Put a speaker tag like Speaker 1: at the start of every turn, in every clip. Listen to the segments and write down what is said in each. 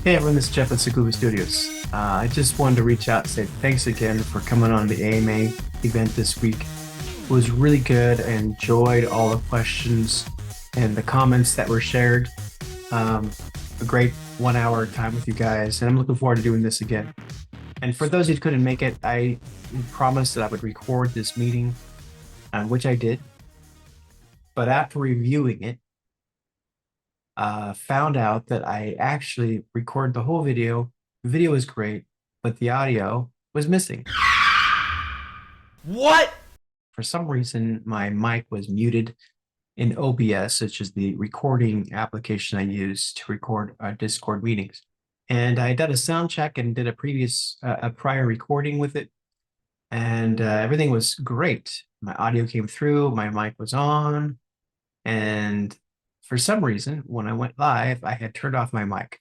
Speaker 1: Hey everyone, this is Jeff at Seguba Studios. I just wanted to reach out and say thanks again for coming on the AMA event this week. It was really good. I enjoyed all the questions and the comments that were shared. Um, a great 1 hour time with you guys, and I'm looking forward to doing this again. And for those who couldn't make it, I promised that I would record this meeting, which I did. But after reviewing it, found out that I actually recorded the whole video. The video was great, but the audio was missing.
Speaker 2: What?
Speaker 1: For some reason, my mic was muted in OBS, which is the recording application I use to record Discord meetings. And I did a sound check and did a prior recording with it, and everything was great. My audio came through, my mic was on, and for some reason, when I went live, I had turned off my mic.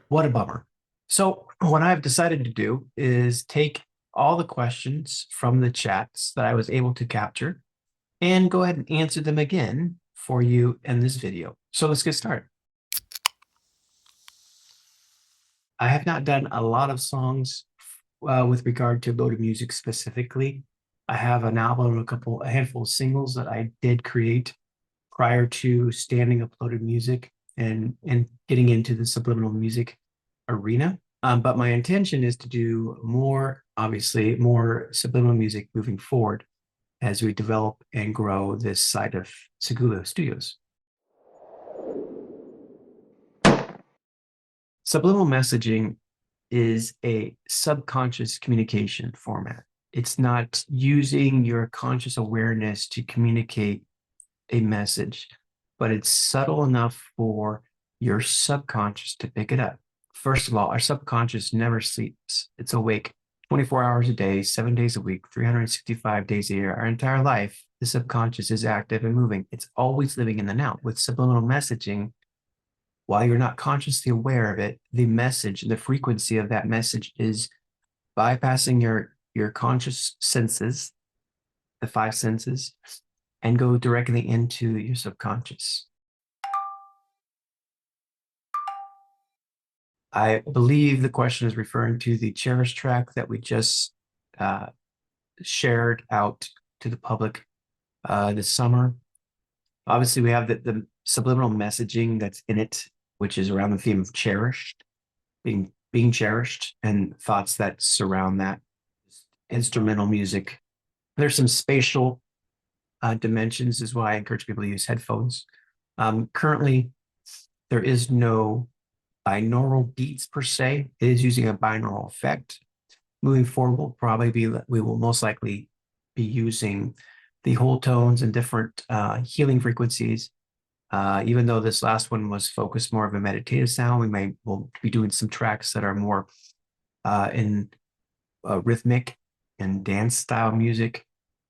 Speaker 1: What a bummer. So, what I've decided to do is take all the questions from the chats that I was able to capture and go ahead and answer them again for you in this video. So, let's get started. I have not done a lot of songs with regard to loaded music specifically. I have an album, a handful of singles that I did create prior to standing up loaded music and getting into the subliminal music arena. But my intention is to do more, obviously, more subliminal music moving forward as we develop and grow this side of Segula Studios. Subliminal messaging is a subconscious communication format. It's not using your conscious awareness to communicate a message, but it's subtle enough for your subconscious to pick it up. First of all, our subconscious never sleeps. It's awake 24 hours a day, 7 days a week, 365 days a year. Our entire life, the subconscious is active and moving. It's always living in the now. With subliminal messaging, while you're not consciously aware of it, the message, the frequency of that message is bypassing your conscious senses, the five senses, and go directly into your subconscious. I believe the question is referring to the Cherish track that we just uh, shared out to the public this summer. Obviously, we have the subliminal messaging that's in it, which is around the theme of cherished, being cherished, and thoughts that surround that. Instrumental music. There's some spatial dimensions, is why I encourage people to use headphones. Currently, there is no binaural beats per se. It is using a binaural effect. Moving forward, we will most likely be using the whole tones and different healing frequencies. Even though this last one was focused more of a meditative sound, will be doing some tracks that are more in rhythmic and dance style music.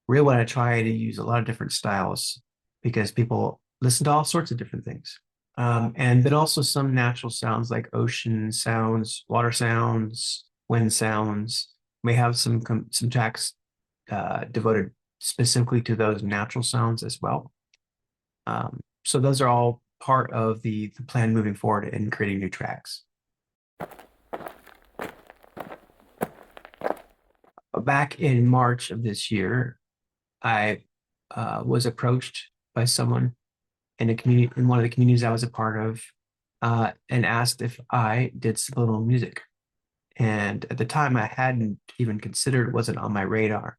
Speaker 1: Really want to try to use a lot of different styles because people listen to all sorts of different things. And but also some natural sounds like ocean sounds, water sounds, wind sounds. May have some tracks devoted specifically to those natural sounds as well. So those are all part of the plan moving forward in creating new tracks. Back in March of this year, I was approached by someone in a community in one of the communities I was a part of, and asked if I did subliminal music. And at the time, I hadn't even considered, it wasn't on my radar.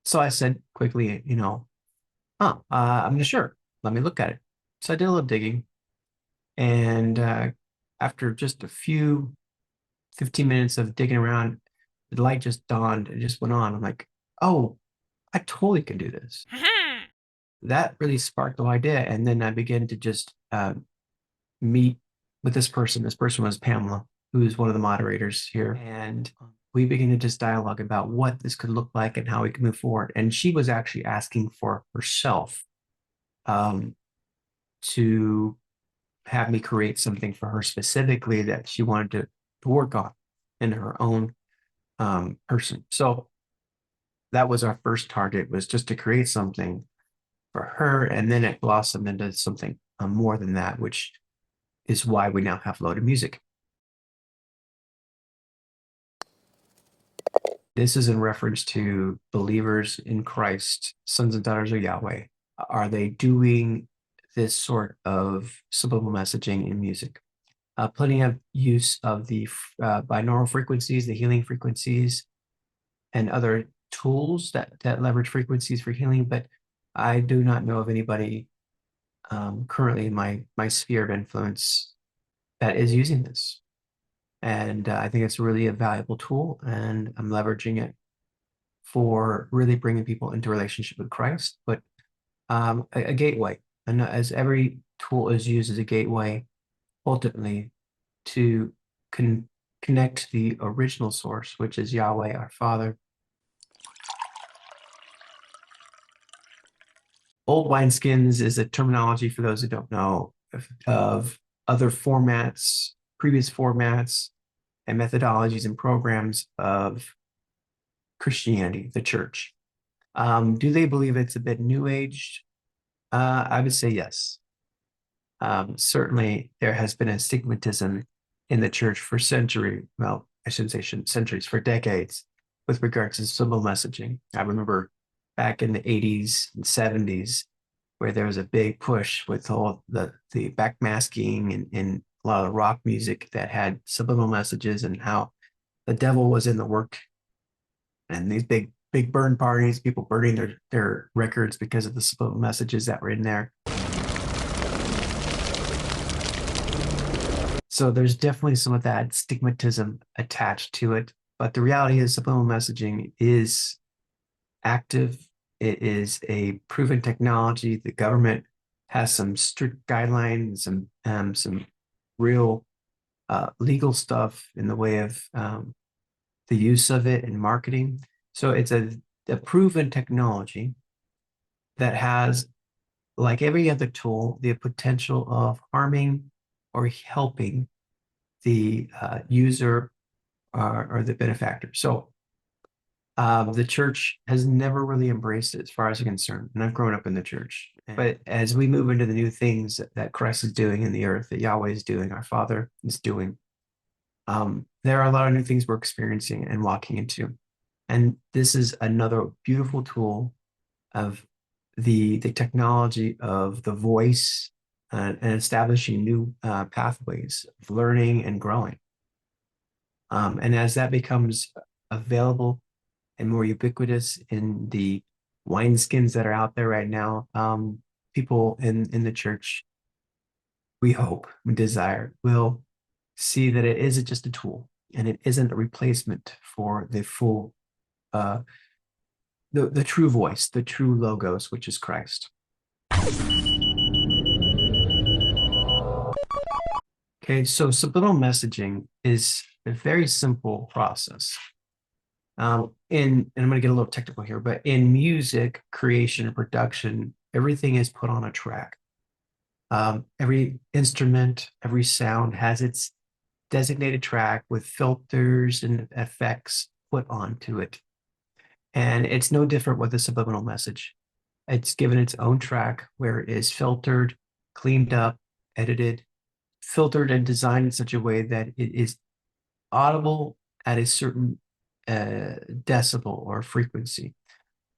Speaker 1: So I said quickly, I'm not sure. Let me look at it. So I did a little digging, and after just a few 15 minutes of digging around, the light just dawned. It just went on. I'm like, oh, I totally can do this. That really sparked the idea. And then I began to just meet with this person. This person was Pamela, who is one of the moderators here. And we began to just dialogue about what this could look like and how we could move forward. And she was actually asking for herself um, to have me create something for her specifically that she wanted to work on in her own person. So that was our first target, was just to create something for her, and then it blossomed into something more than that, which is why we now have loaded music. This is in reference to believers in Christ, sons and daughters of Yahweh. Are they doing this sort of subliminal messaging in music? Plenty of use of the binaural frequencies, the healing frequencies, and other tools that leverage frequencies for healing, but I do not know of anybody currently in my sphere of influence that is using this. And I think it's really a valuable tool, and I'm leveraging it for really bringing people into relationship with Christ, but a gateway. And as every tool is used as a gateway, ultimately to connect to the original source, which is Yahweh, our Father. Old wineskins is a terminology for those who don't know of other formats, previous formats, and methodologies and programs of Christianity, the church. Do they believe it's a bit new aged? I would say yes. Certainly, there has been a stigmatism in the church for well, I shouldn't say centuries, for decades, with regards to subliminal messaging. I remember back in the 80s and 70s, where there was a big push with all the backmasking and a lot of rock music that had subliminal messages, and how the devil was in the work, and these big burn parties, people burning their records because of the subliminal messages that were in there. So there's definitely some of that stigmatism attached to it. But the reality is subliminal messaging is active. It is a proven technology. The government has some strict guidelines and some real legal stuff in the way of the use of it in marketing. So it's a proven technology that has, like every other tool, the potential of harming or helping the user or the benefactor. So the church has never really embraced it as far as I'm concerned. And I've grown up in the church. But as we move into the new things that Christ is doing in the earth, that Yahweh is doing, our Father is doing, there are a lot of new things we're experiencing and walking into. And this is another beautiful tool of the technology of the voice and establishing new pathways of learning and growing. And as that becomes available and more ubiquitous in the wineskins that are out there right now, people in the church, we hope, we desire, will see that it isn't just a tool, and it isn't a replacement for the full the true voice, the true logos, which is Christ. Okay, so subliminal messaging is a very simple process. And I'm going to get a little technical here, but in music creation and production, everything is put on a track. Every instrument, every sound has its designated track with filters and effects put onto it. And it's no different with a subliminal message. It's given its own track where it is filtered, cleaned up, edited, filtered and designed in such a way that it is audible at a certain decibel or frequency,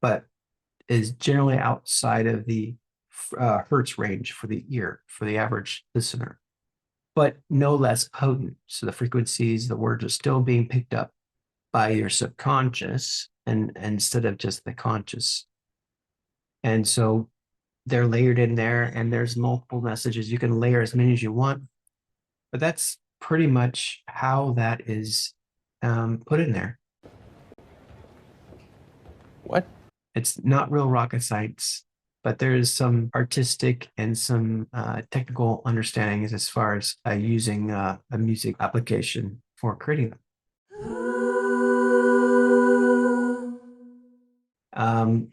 Speaker 1: but is generally outside of the hertz range for the ear, for the average listener, but no less potent. So the frequencies, the words are still being picked up by your subconscious and instead of just the conscious. And so they're layered in there, and there's multiple messages. You can layer as many as you want, but that's pretty much how that is put in there.
Speaker 2: What?
Speaker 1: It's not real rocket science, but there is some artistic and some technical understandings as far as using a music application for creating them.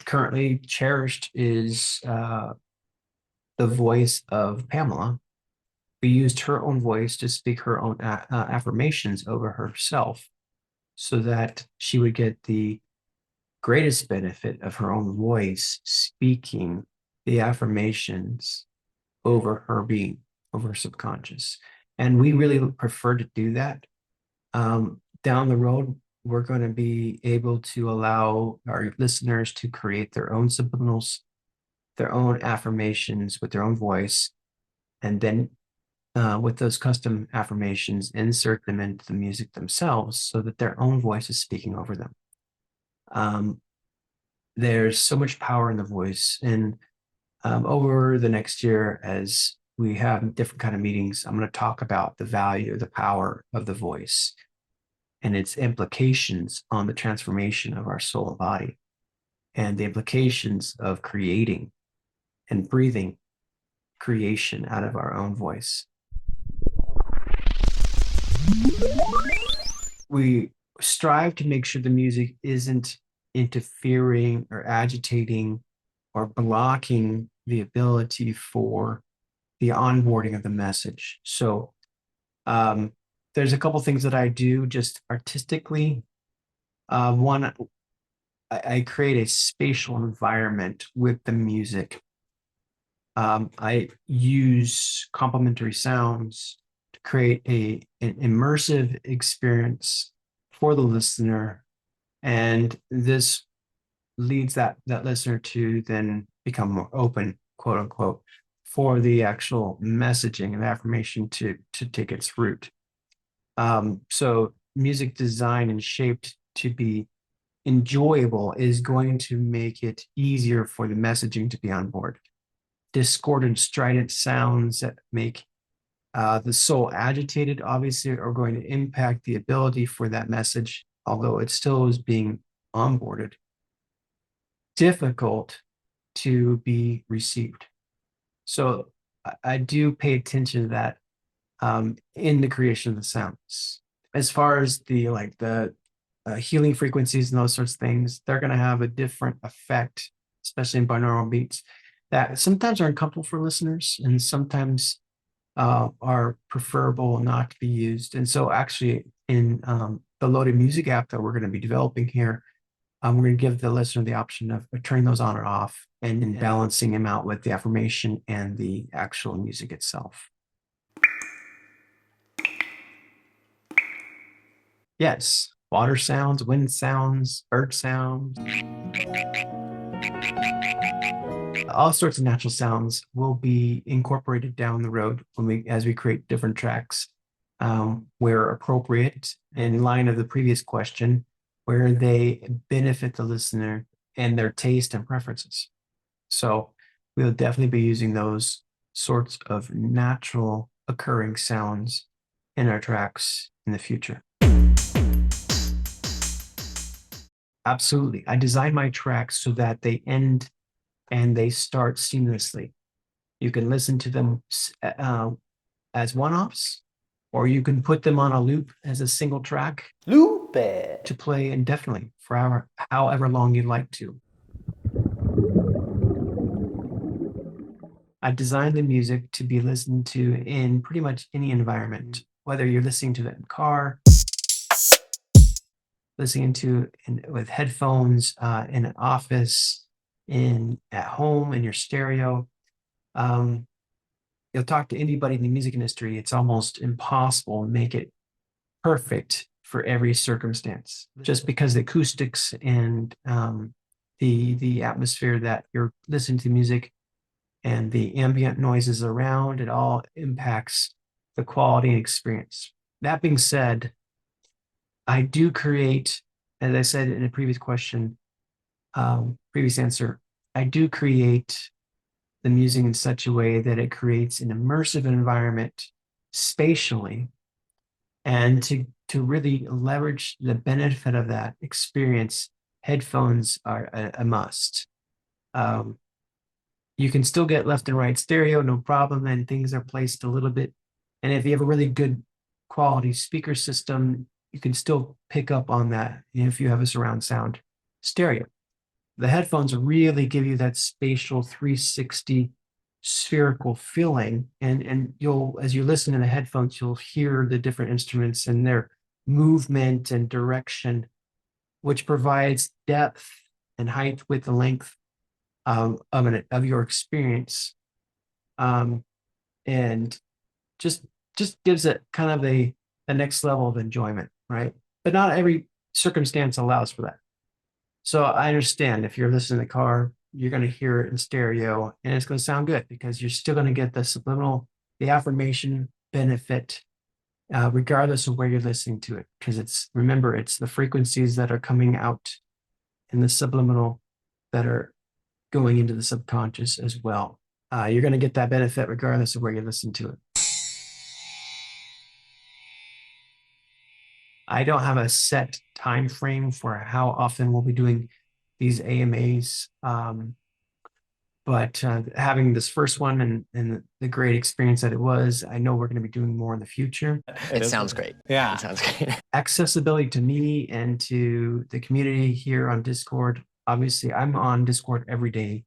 Speaker 1: Currently, Cherished is the voice of Pamela, who used her own voice to speak her own affirmations over herself so that she would get the greatest benefit of her own voice speaking the affirmations over her being, over subconscious. And we really prefer to do that. Down the road, we're going to be able to allow our listeners to create their own subliminals, their own affirmations with their own voice, and then with those custom affirmations, insert them into the music themselves so that their own voice is speaking over them. There's so much power in the voice. And over the next year, as we have different kind of meetings, I'm going to talk about the value, the power of the voice and its implications on the transformation of our soul and body, and the implications of creating and breathing creation out of our own voice. We strive to make sure the music isn't interfering or agitating or blocking the ability for the onboarding of the message. So there's a couple things that I do just artistically. One, I create a spatial environment with the music. I use complementary sounds to create an immersive experience for the listener. And this leads that listener to then become more open, quote unquote, for the actual messaging and affirmation to take its root. So music designed and shaped to be enjoyable is going to make it easier for the messaging to be on board. Discordant, strident sounds that make the soul agitated, obviously, are going to impact the ability for that message, although it still is being onboarded, difficult to be received. So I do pay attention to that in the creation of the sounds. As far as the healing frequencies and those sorts of things, they're going to have a different effect, especially in binaural beats, that sometimes are uncomfortable for listeners and sometimes are preferable not to be used. And so actually in the Loaded Music app that we're going to be developing here, we're going to give the listener the option of turning those on or off and then balancing them out with the affirmation and the actual music itself. Yes, water sounds, wind sounds, bird sounds. All sorts of natural sounds will be incorporated down the road as we create different tracks where appropriate, in line of the previous question, where they benefit the listener and their taste and preferences. So we'll definitely be using those sorts of natural occurring sounds in our tracks in the future. Absolutely. I design my tracks so that they end and they start seamlessly. You can listen to them as one-offs, or you can put them on a loop as a single track.
Speaker 2: Loop
Speaker 1: to play indefinitely for however long you'd like to. I've designed the music to be listened to in pretty much any environment, whether you're listening to it in the car, listening to it with headphones, in an office, at home, in your stereo. You'll talk to anybody in the music industry, it's almost impossible to make it perfect for every circumstance, just because the acoustics and the atmosphere that you're listening to music and the ambient noises around, it all impacts the quality and experience. That being said, I do create, as I said in a previous question, previous answer, I do create the music in such a way that it creates an immersive environment spatially, and to really leverage the benefit of that experience, headphones are a must. You can still get left and right stereo, no problem, and things are placed a little bit. And if you have a really good quality speaker system, you can still pick up on that if you have a surround sound stereo. The headphones really give you that spatial 360 spherical feeling, and you'll, as you listen in the headphones, you'll hear the different instruments and their movement and direction, which provides depth and height, width, and length of your experience. And just gives it kind of the next level of enjoyment, right? But not every circumstance allows for that. So I understand if you're listening in the car, you're going to hear it in stereo and it's going to sound good because you're still going to get the subliminal, the affirmation benefit, regardless of where you're listening to it. Because remember, it's the frequencies that are coming out in the subliminal that are going into the subconscious as well. You're going to get that benefit regardless of where you listen to it. I don't have a set time frame for how often we'll be doing these AMAs. But having this first one and the great experience that it was, I know we're going to be doing more in the future.
Speaker 2: It sounds great.
Speaker 3: Yeah.
Speaker 2: It sounds great.
Speaker 1: Accessibility to me and to the community here on Discord. Obviously, I'm on Discord every day,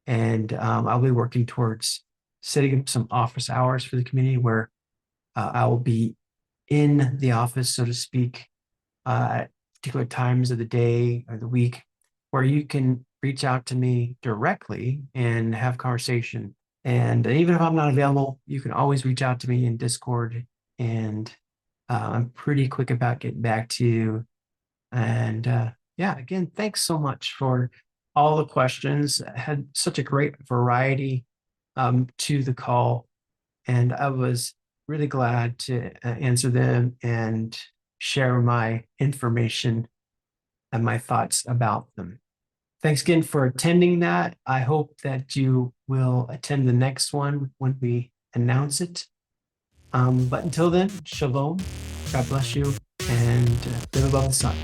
Speaker 1: and I'll be working towards setting up some office hours for the community where I will be in the office, so to speak, at particular times of the day or the week, where you can reach out to me directly and have conversation. And even if I'm not available, you can always reach out to me in Discord, and I'm pretty quick about getting back to you. And yeah, again, thanks so much for all the questions. I had such a great variety to the call, and I was really glad to answer them and share my information and my thoughts about them. Thanks again for attending that. I hope that you will attend the next one when we announce it. But until then, shalom, God bless you, and live above the sun.